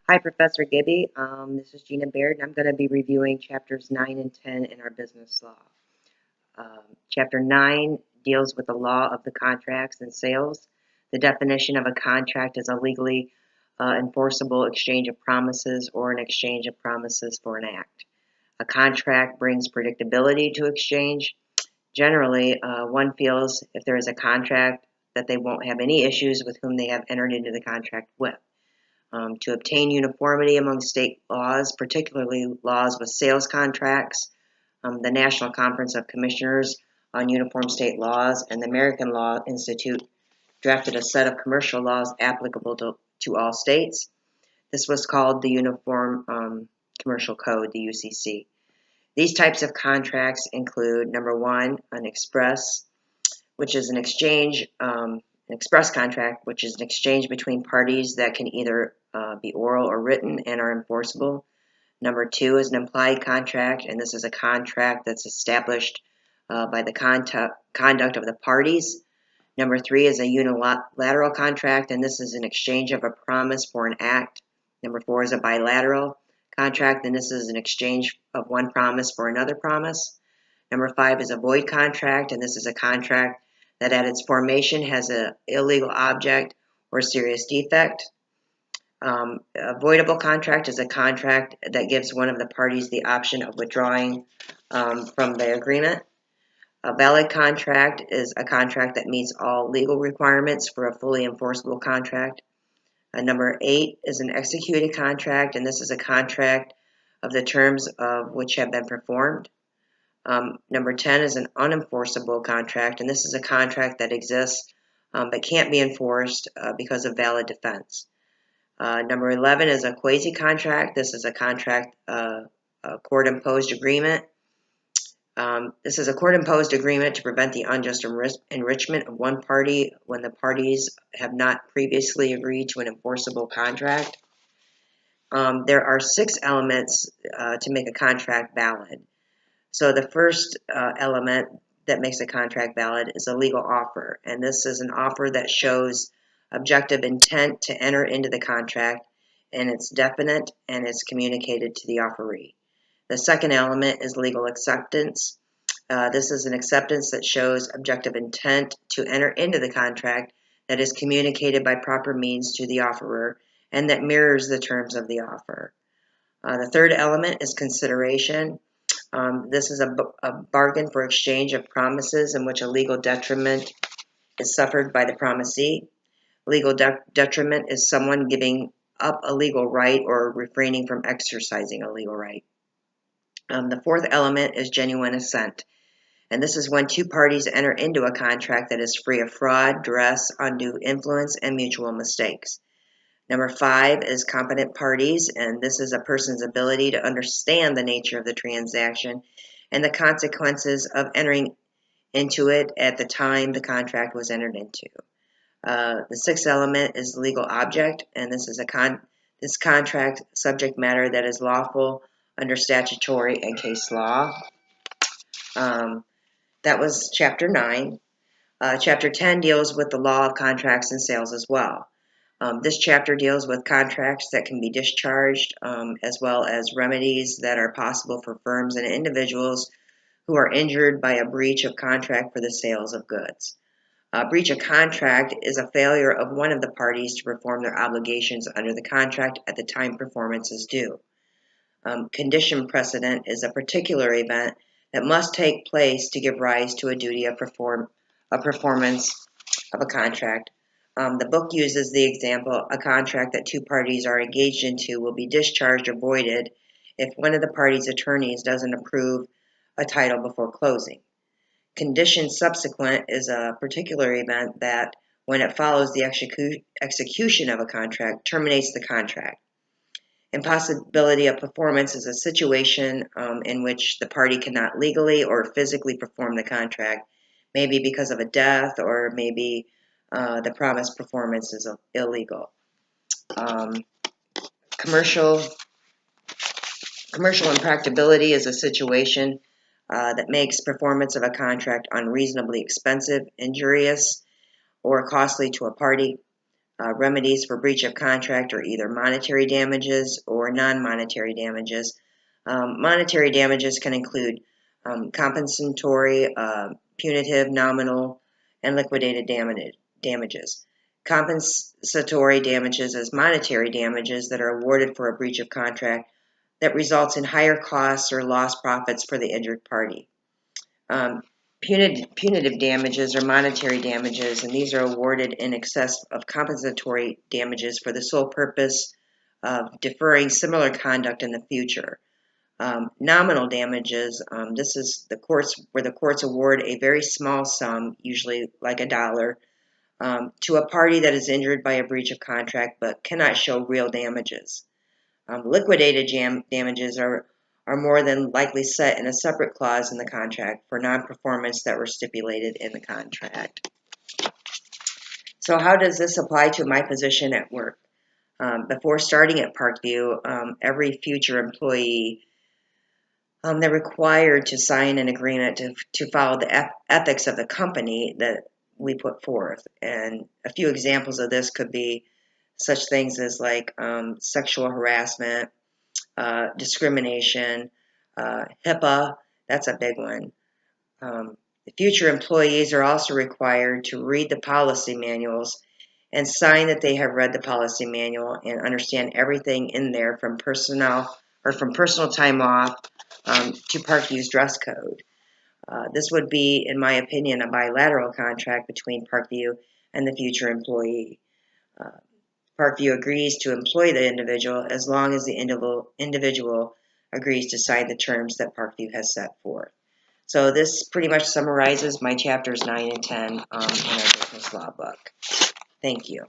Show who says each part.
Speaker 1: Hi, Professor Gibby. This is Gina Baird, and I'm going to be reviewing chapters 9 and 10 in our business law. Chapter 9 deals with the law of the contracts and sales. The definition of a contract is a legally enforceable exchange of promises or an exchange of promises for an act. A contract brings predictability to exchange. Generally, one feels if there is a contract that they won't have any issues with whom they have entered into the contract with. To obtain uniformity among state laws, particularly laws with sales contracts, the National Conference of Commissioners on Uniform State Laws and the American Law Institute drafted a set of commercial laws applicable to all states. This was called the Uniform Commercial Code, the UCC. These types of contracts include, number one, an express, which is an exchange, an express contract, which is an exchange between parties that can either be oral or written and are enforceable. Number two is an implied contract, and this is a contract that's established by the conduct of the parties. Number three is a unilateral contract, and this is an exchange of a promise for an act. Number four is a bilateral contract, and this is an exchange of one promise for another promise. Number five is a void contract, and this is a contract that at its formation has an illegal object or serious defect. A voidable contract is a contract that gives one of the parties the option of withdrawing from the agreement. A valid contract is a contract that meets all legal requirements for a fully enforceable contract. Number 8 is an executed contract, and this is a contract of the terms of which have been performed. Number 10 is an unenforceable contract, and this is a contract that exists but can't be enforced because of valid defense. Number 11 is a quasi-contract. This is a contract, a court-imposed agreement. This is a court-imposed agreement to prevent the unjust enrichment of one party when the parties have not previously agreed to an enforceable contract. There are 6 elements to make a contract valid. So the first element that makes a contract valid is a legal offer, and this is an offer that shows objective intent to enter into the contract, and it's definite and it's communicated to the offeree. The second element is legal acceptance. This is an acceptance that shows objective intent to enter into the contract that is communicated by proper means to the offerer and that mirrors the terms of the offer. The third element is consideration. This is a bargain for exchange of promises in which a legal detriment is suffered by the promisee. Legal detriment is someone giving up a legal right or refraining from exercising a legal right. The fourth element is genuine assent, and this is when two parties enter into a contract that is free of fraud, duress, undue influence, and mutual mistakes. Number 5 is competent parties, and this is a person's ability to understand the nature of the transaction and the consequences of entering into it at the time the contract was entered into. The sixth element is legal object, and this is this contract subject matter that is lawful under statutory and case law. That was Chapter 9. Chapter 10 deals with the law of contracts and sales as well. This chapter deals with contracts that can be discharged, as well as remedies that are possible for firms and individuals who are injured by a breach of contract for the sales of goods. A breach of contract is a failure of one of the parties to perform their obligations under the contract at the time performance is due. Condition precedent is a particular event that must take place to give rise to a duty of performance of a contract. The book uses the example, a contract that two parties are engaged into will be discharged or voided if one of the parties' attorneys doesn't approve a title before closing. Condition subsequent is a particular event that, when it follows the execution of a contract, terminates the contract. Impossibility of performance is a situation in which the party cannot legally or physically perform the contract, maybe because of a death or maybe the promised performance is illegal. Commercial impracticability is a situation that makes performance of a contract unreasonably expensive, injurious, or costly to a party. Remedies for breach of contract are either monetary damages or non-monetary damages. Monetary damages can include compensatory, punitive, nominal, and liquidated damages. Compensatory damages is monetary damages that are awarded for a breach of contract that results in higher costs or lost profits for the injured party. Punitive damages are monetary damages, and these are awarded in excess of compensatory damages for the sole purpose of deferring similar conduct in the future. Nominal damages, this is the courts where the courts award a very small sum, usually like $1, to a party that is injured by a breach of contract but cannot show real damages. Liquidated damages are more than likely set in a separate clause in the contract for non-performance that were stipulated in the contract. So how does this apply to my position at work? Before starting at Parkview, every future employee, they're required to sign an agreement to follow the ethics of the company that we put forth. And a few examples of this could be such things as like sexual harassment, discrimination, HIPAA, that's a big one. The future employees are also required to read the policy manuals and sign that they have read the policy manual and understand everything in there from personal time off to Parkview's dress code. This would be, in my opinion, a bilateral contract between Parkview and the future employee. Parkview agrees to employ the individual as long as the individual agrees to sign the terms that Parkview has set forth. So this pretty much summarizes my chapters 9 and 10 in our business law book. Thank you.